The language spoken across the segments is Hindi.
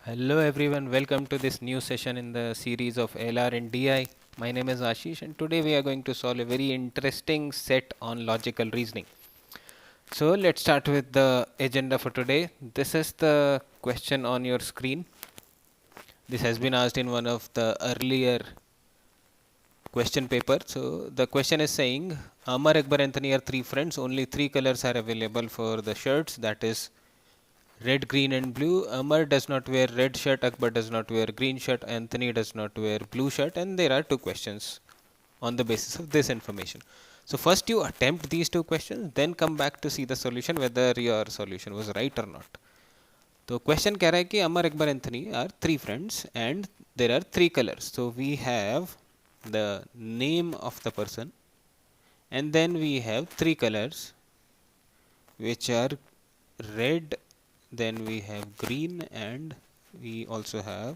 Hello everyone, welcome to this new session in the series of LR and DI. My name is Ashish and today we are going to solve a very interesting set on logical reasoning. So let's start with the agenda for today. This is the question on your screen. This has been asked in one of the earlier question paper. So the question is saying Amar, Akbar, Anthony are three friends. Only three colors are available for the shirts, that is red, green and blue. Amar does not wear red shirt, Akbar does not wear green shirt, Anthony does not wear blue shirt, and there are two questions on the basis of this information. So first you attempt these two questions, then come back to see the solution whether your solution was right or not. तो क्वेश्चन कह रहा है कि Amar Akbar Anthony are three friends and there are three colours. So we have the name of the person and then we have three colors which are red, then we have green, and we also have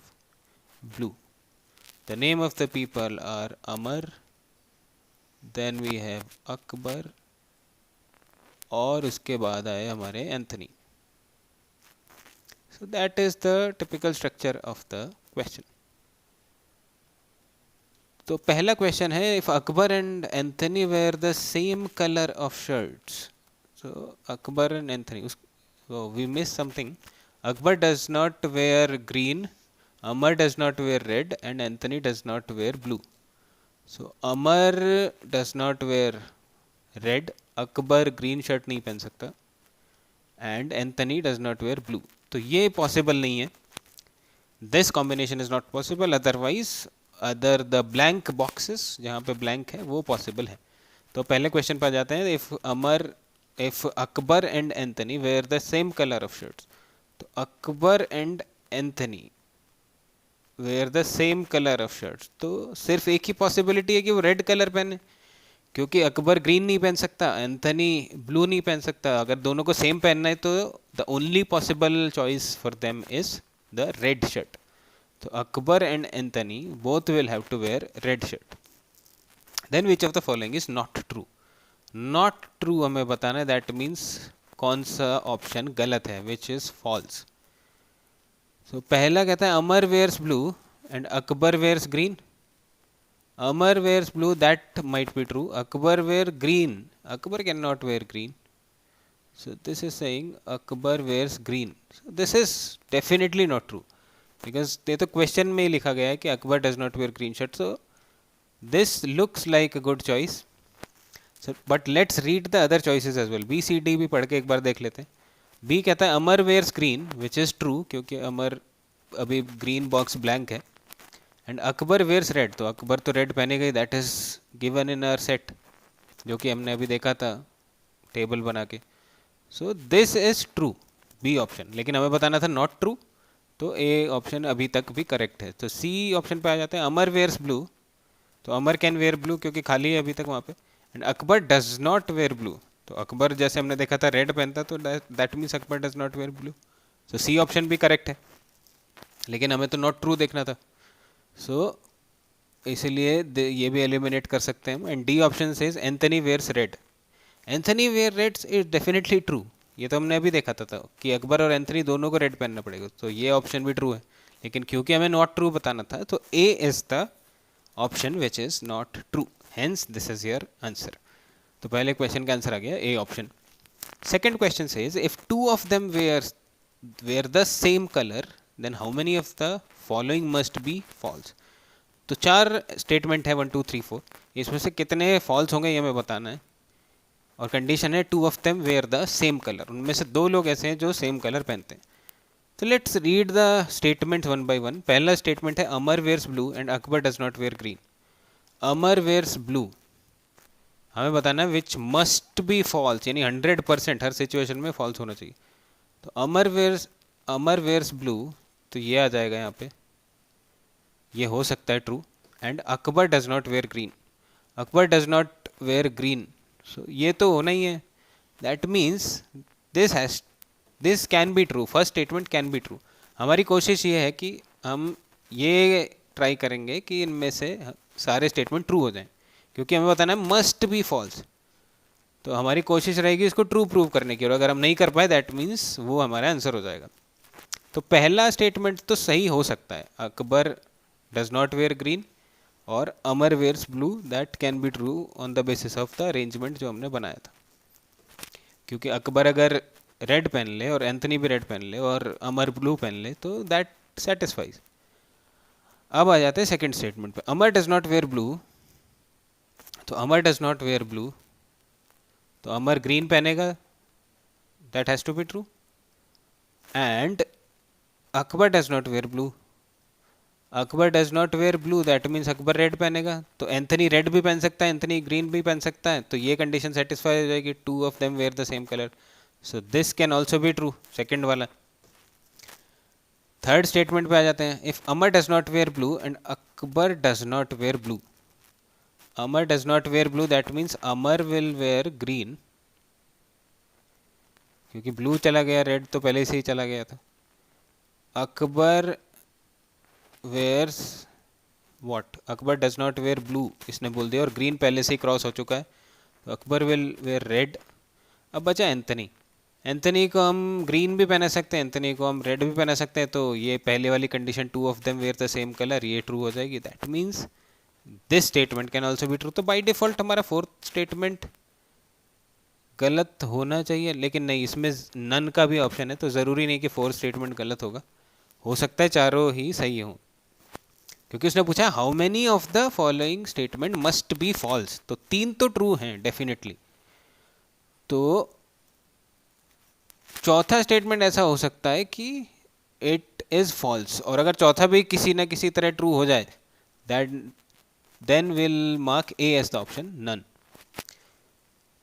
blue. The name of the people are Amar, then we have Akbar, और उसके बाद आए हमारे Anthony. So that is the typical structure of the question. तो पहला क्वेश्चन है if Akbar and Anthony wear the same color of shirts. So Akbar and Anthony, so we missed something. Akbar does not wear green, Amar does not wear red, and Anthony does not wear blue. So Amar does not wear red, Akbar green shirt नहीं पहन सकता, and Anthony does not wear blue. तो ये possible नहीं है. This combination is not possible. Otherwise, other the blank boxes जहाँ पे blank है वो possible है. तो पहले क्वेश्चन पर जाते हैं. If Akbar and Anthony wear the same color of shirts, तो Akbar and Anthony wear the same color of shirts, तो सिर्फ एक ही possibility है कि वो red color पहने, क्योंकि अकबर ग्रीन नहीं पहन सकता, एंथनी ब्लू नहीं पहन सकता. अगर दोनों को सेम पहनना है तो the only possible choice for them is the red shirt. तो Akbar and Anthony both will have to wear red shirt. Then which of the following is not true. Not true हमें बताना है, दैट मीन्स कौन सा ऑप्शन गलत है, विच इज फॉल्स. सो पहला कहता है Amar wears blue and Akbar wears green. Amar wears blue, that might be true. Akbar wear green. Akbar cannot wear green. So this is saying Akbar wears green. So this is definitely not true, because ये तो question में लिखा गया है कि Akbar does not wear green shirt. So this looks like a good choice. So but let's read the other choices as well. B, C, D भी पढ़ के एक बार देख लेते हैं. B कहता है Amar wears green, which is true क्योंकि Amar अभी green box blank है. एंड अकबर वेयर्स रेड, तो अकबर तो रेड पहने गई, that is given in our set जो कि हमने अभी देखा था टेबल बना के. So this is true, B option. लेकिन हमें बताना था नॉट ट्रू, तो ए ऑप्शन अभी तक भी करेक्ट है. तो सी ऑप्शन पे आ जाते हैं. अमर वेयर्स ब्लू, तो अमर कैन वेयर ब्लू क्योंकि खाली है अभी तक वहाँ पे. And Akbar does not wear blue, तो अकबर जैसे हमने देखा था रेड पहनता, तो that means Akbar does not wear blue. तो सी ऑप्शन भी करेक्ट है, लेकिन हमें तो नॉट ट्रू देखना था. सो इसलिए ये भी एलिमिनेट कर सकते हैं. And D option says Anthony wears red. Anthony wear red is definitely true. ये तो हमने अभी देखा था कि अकबर और एंथनी दोनों को रेड पहनना पड़ेगा, तो ये ऑप्शन भी ट्रू है. लेकिन क्योंकि हमें नॉट ट्रू बताना था, तो A is the option which is not true. Hence this is your answer. तो पहले क्वेश्चन का आंसर आ गया A option. Second question says if two of them wear the same colour, then how many of the following must be false. तो चार स्टेटमेंट है 1 2 3 4. इसमें से कितने फॉल्स होंगे ये हमें बताना है. और कंडीशन है two of them wear the same colour. उनमें से दो लोग ऐसे हैं जो सेम कलर पहनते हैं. तो let's read the statement one by one. पहला स्टेटमेंट है Amar wears blue and Akbar does not wear green. Amar wears blue, हमें बताना है विच मस्ट बी फॉल्स, यानी 100% हर सिचुएशन में फॉल्स होना चाहिए. तो अमर वेयर्स ब्लू, तो ये आ जाएगा यहाँ पे, ये हो सकता है true. And Akbar does not wear green, Akbar does not wear green, so ये तो होना ही है. That means this can be true. First statement can be true. हमारी कोशिश ये है कि हम ये ट्राई करेंगे कि इनमें से सारे स्टेटमेंट ट्रू हो जाएं, क्योंकि हमें बताना है मस्ट बी फॉल्स. तो हमारी कोशिश रहेगी इसको ट्रू प्रूव करने की, और अगर हम नहीं कर पाए दैट मीन्स वो हमारा आंसर हो जाएगा. तो पहला स्टेटमेंट तो सही हो सकता है, Akbar does not wear green और Amar wears blue, that can be true on the basis of the arrangement जो हमने बनाया था, क्योंकि अकबर अगर रेड पहन ले और एंथनी भी रेड पहन ले और अमर ब्लू पहन ले तो दैट सेटिस्फाइज। अब आ जाते हैं सेकंड स्टेटमेंट पे, Amar does not wear blue, तो Amar does not wear blue, तो अमर ग्रीन पहनेगा, that has to be true, and Akbar does not wear blue, Akbar does not wear blue, that means Akbar red पहनेगा, तो एंथनी रेड भी पहन सकता है, एंथनी ग्रीन भी पहन सकता है, तो ये कंडीशन सेटिस्फाई हो जाएगी, two of them wear the same colour, so this can also be true, second वाला। थर्ड स्टेटमेंट पे आ जाते हैं, if Amar does not wear blue and Akbar does not wear blue, Amar does not wear blue, that means Amar will wear green, क्योंकि ब्लू चला गया, रेड तो पहले से ही चला गया था। Akbar wears what, Akbar does not wear blue इसने बोल दिया और ग्रीन पहले से ही क्रॉस हो चुका है, तो अकबर विल वेयर रेड। अब बचा एंथनी, एंथनी को हम ग्रीन भी पहना सकते हैं, एंथनी को हम रेड भी पहना सकते हैं, तो ये पहले वाली condition two of them wear the same colour ये ट्रू हो जाएगी, that means this statement can also be true. तो बाई डिफॉल्ट हमारा फोर्थ स्टेटमेंट गलत होना चाहिए, लेकिन नहीं, इसमें नन का भी ऑप्शन है, तो ज़रूरी नहीं कि फोर्थ स्टेटमेंट गलत होगा, हो सकता है चारों ही सही हों, क्योंकि उसने पूछा how many of the following statement must be false, तो तीन तो ट्रू हैं डेफिनेटली, तो चौथा स्टेटमेंट ऐसा हो सकता है कि इट इज़ फॉल्स, और अगर चौथा भी किसी ना किसी तरह ट्रू हो जाए, that then will mark A as the option none.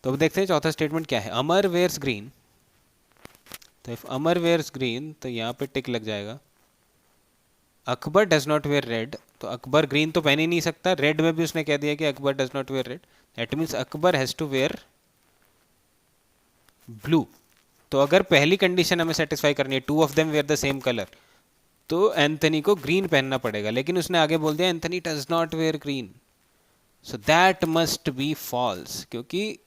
तो अब देखते हैं चौथा स्टेटमेंट क्या है, अमर वेयर्स ग्रीन, तो इफ अमर वेयर्स ग्रीन तो यहाँ पे टिक लग जाएगा। Akbar does not wear red, तो अकबर ग्रीन तो पहन ही नहीं सकता, रेड में भी उसने कह दिया कि Akbar does not wear red, that means Akbar has to wear blue. तो अगर पहली कंडीशन हमें सेटिस्फाई करनी है, two of them wear the same colour, तो एंथनी को ग्रीन पहनना पड़ेगा, लेकिन उसने आगे बोल दिया Anthony does not wear green, so that must be false, क्योंकि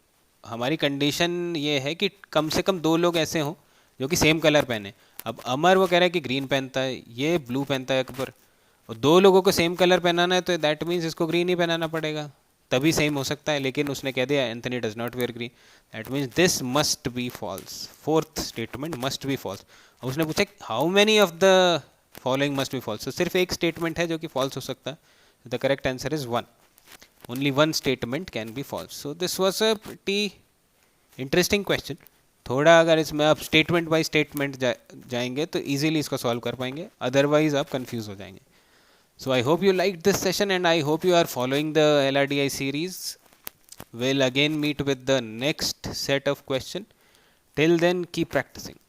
हमारी कंडीशन ये है कि कम से कम दो लोग ऐसे हों जो कि सेम कलर पहने। अब अमर वो कह रहा है कि ग्रीन पहनता है, ये ब्लू पहनता है अकबर, और दो लोगों को सेम कलर पहनाना है, तो दैट मीन्स इसको ग्रीन ही पहनाना पड़ेगा, तभी सेम हो सकता है, लेकिन उसने कह दिया Anthony does not wear green, that means this must be false, fourth statement must be false. और उसने पूछा how many of the following must be false, तो सिर्फ एक स्टेटमेंट है जो कि फॉल्स हो सकता है, the correct answer is one, only one statement can be false. So this was a pretty interesting question. थोड़ा अगर इसमें आप स्टेटमेंट बाय स्टेटमेंट जाएंगे तो इजीली इसको सॉल्व कर पाएंगे, अदरवाइज आप कंफ्यूज हो जाएंगे। So I hope you like this session and I hope you are following the LRDI series. We'll again meet with the next set of question. Till then, keep practicing.